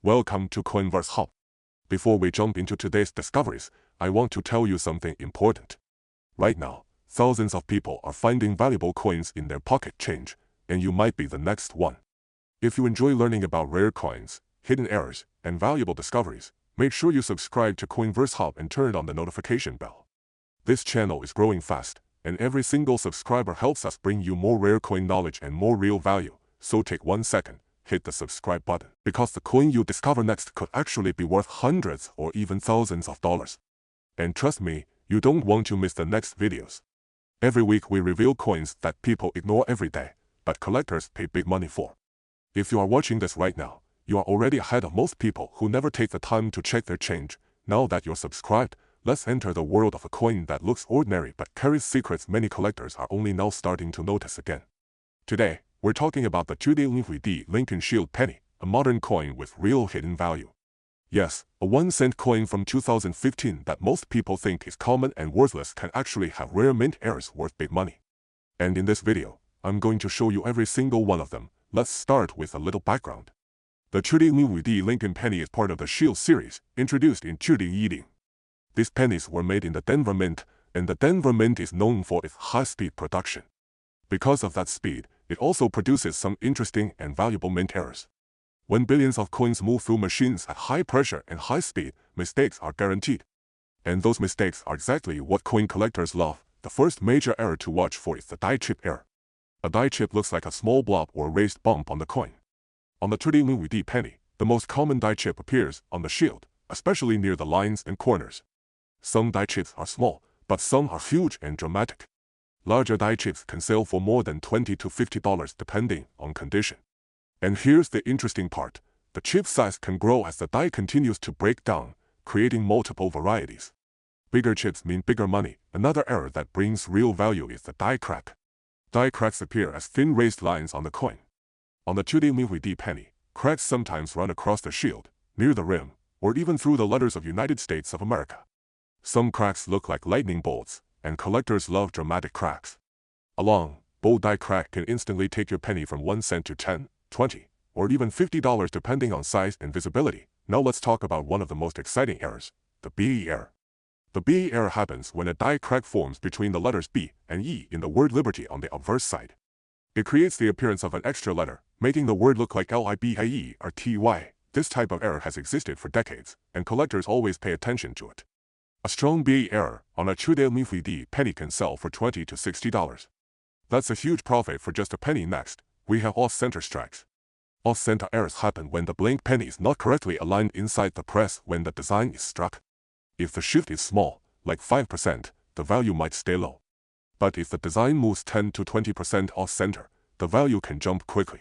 Welcome to Coinverse Hub. Before we jump into today's discoveries, I want to tell you something important. Right now, thousands of people are finding valuable coins in their pocket change, and you might be the next one. If you enjoy learning about rare coins, hidden errors, and valuable discoveries, make sure you subscribe to Coinverse Hub and turn on the notification bell. This channel is growing fast, and every single subscriber helps us bring you more rare coin knowledge and more real value, so take 1 second. Hit the subscribe button, because the coin you discover next could actually be worth hundreds or even thousands of dollars. And trust me, you don't want to miss the next videos. Every week we reveal coins that people ignore every day, but collectors pay big money for. If you are watching this right now, you are already ahead of most people who never take the time to check their change. Now that you're subscribed, let's enter the world of a coin that looks ordinary but carries secrets many collectors are only now starting to notice again. Today, we're talking about the 2D Lincoln Shield penny, a modern coin with real hidden value. Yes, a 1-cent coin from 2015 that most people think is common and worthless can actually have rare mint errors worth big money. And in this video, I'm going to show you every single one of them. Let's start with a little background. The 2D Lincoln penny is part of the Shield series, introduced in 2D. These pennies were made in the Denver Mint, and the Denver Mint is known for its high-speed production. Because of that speed, it also produces some interesting and valuable mint errors. When billions of coins move through machines at high pressure and high speed, mistakes are guaranteed. And those mistakes are exactly what coin collectors love. The first major error to watch for is the die chip error. A die chip looks like a small blob or raised bump on the coin. On the 2D penny, the most common die chip appears on the shield, especially near the lines and corners. Some die chips are small, but some are huge and dramatic. Larger die chips can sell for more than $20 to $50 depending on condition. And here's the interesting part. The chip size can grow as the die continues to break down, creating multiple varieties. Bigger chips mean bigger money. Another error that brings real value is the die crack. Die cracks appear as thin raised lines on the coin. On the 2D penny, cracks sometimes run across the shield, near the rim, or even through the letters of United States of America. Some cracks look like lightning bolts, and collectors love dramatic cracks. A long, bold die crack can instantly take your penny from 1 cent to 10, 20, or even $50 depending on size and visibility. Now let's talk about one of the most exciting errors, the BE error. The BE error happens when a die crack forms between the letters B and E in the word liberty on the obverse side. It creates the appearance of an extra letter, making the word look like LIBAE or TY. This type of error has existed for decades, and collectors always pay attention to it. A strong BE error on a 2D penny can sell for $20 to $60. That's a huge profit for just a penny. Next, we have off-center strikes. Off-center errors happen when the blank penny is not correctly aligned inside the press when the design is struck. If the shift is small, like 5%, the value might stay low. But if the design moves 10 to 20% off-center, the value can jump quickly.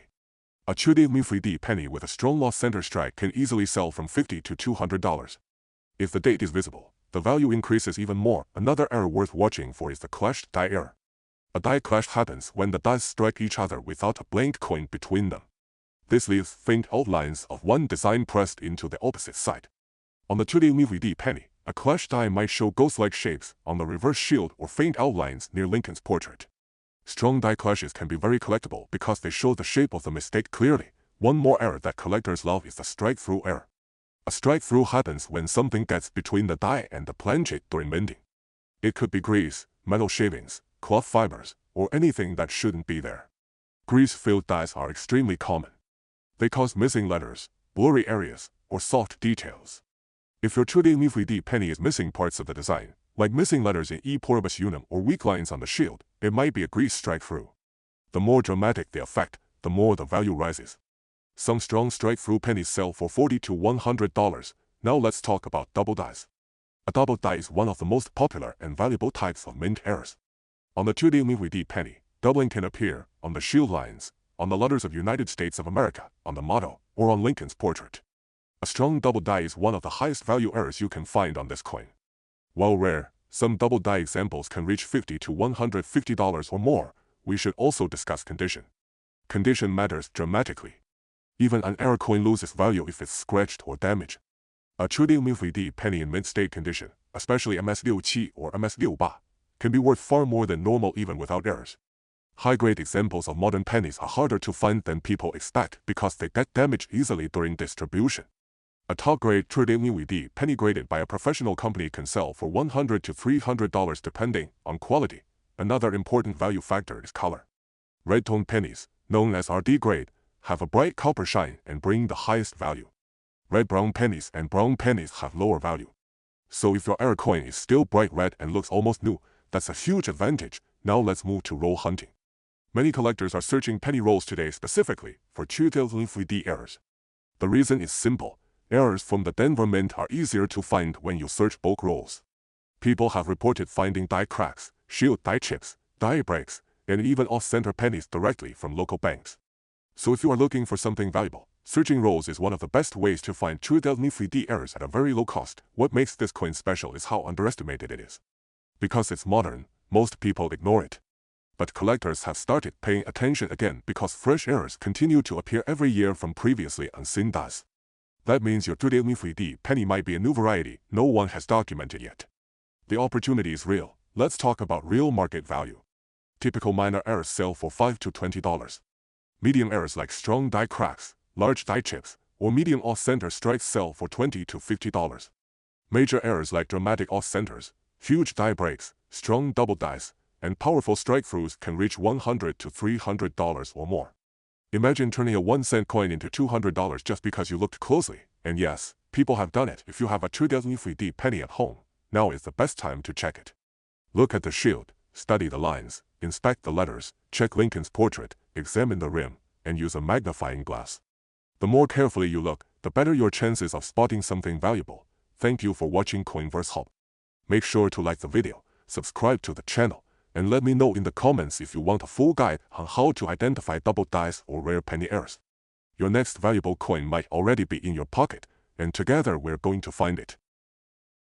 A 2D penny with a strong off-center strike can easily sell from $50 to $200. If the date is visible, the value increases even more. Another error worth watching for is the clashed die error. A die clash happens when the dies strike each other without a blank coin between them. This leaves faint outlines of one design pressed into the opposite side. On the 2D penny, a clashed die might show ghost-like shapes on the reverse shield or faint outlines near Lincoln's portrait. Strong die clashes can be very collectible because they show the shape of the mistake clearly. One more error that collectors love is the strike-through error. A strike-through happens when something gets between the die and the planchet during minting. It could be grease, metal shavings, cloth fibers, or anything that shouldn't be there. Grease-filled dies are extremely common. They cause missing letters, blurry areas, or soft details. If your 2D penny is missing parts of the design, like missing letters in E pluribus unum or weak lines on the shield, it might be a grease strike-through. The more dramatic the effect, the more the value rises. Some strong strike-through pennies sell for $40 to $100. Now let's talk about double dies. A double die is one of the most popular and valuable types of mint errors. On the 2D penny, doubling can appear on the shield lines, on the letters of United States of America, on the motto, or on Lincoln's portrait. A strong double die is one of the highest value errors you can find on this coin. While rare, some double die examples can reach $50 to $150 or more. We should also discuss condition. Condition matters dramatically. Even an error coin loses value if it's scratched or damaged. A 2D penny in mint state condition, especially MS67 or MS68, can be worth far more than normal even without errors. High-grade examples of modern pennies are harder to find than people expect because they get damaged easily during distribution. A top-grade $3 penny graded by a professional company can sell for $100 to $300 depending on quality. Another important value factor is color. Red-tone pennies, known as RD grade, have a bright copper shine and bring the highest value. Red-brown pennies and brown pennies have lower value. So if your error coin is still bright red and looks almost new, that's a huge advantage. Now let's move to roll hunting. Many collectors are searching penny rolls today specifically for 3D errors. The reason is simple. Errors from the Denver Mint are easier to find when you search bulk rolls. People have reported finding die cracks, shield die chips, die breaks, and even off-center pennies directly from local banks. So if you are looking for something valuable, searching rolls is one of the best ways to find 3D errors at a very low cost. What makes this coin special is how underestimated it is. Because it's modern, most people ignore it. But collectors have started paying attention again because fresh errors continue to appear every year from previously unseen dies. That means your 3D penny might be a new variety no one has documented yet. The opportunity is real. Let's talk about real market value. Typical minor errors sell for $5 to $20. Medium errors like strong die cracks, large die chips, or medium off-center strikes sell for $20 to $50. Major errors like dramatic off-centers, huge die breaks, strong double dies, and powerful strike-throughs can reach $100 to $300 or more. Imagine turning a 1-cent coin into $200 just because you looked closely. And yes, people have done it. If you have a 3D penny at home, now is the best time to check it. Look at the shield, study the lines, inspect the letters, check Lincoln's portrait, examine the rim, and use a magnifying glass. The more carefully you look, the better your chances of spotting something valuable. Thank you for watching Coinverse Hub. Make sure to like the video, subscribe to the channel, and let me know in the comments if you want a full guide on how to identify double dice or rare penny errors. Your next valuable coin might already be in your pocket, and together we're going to find it.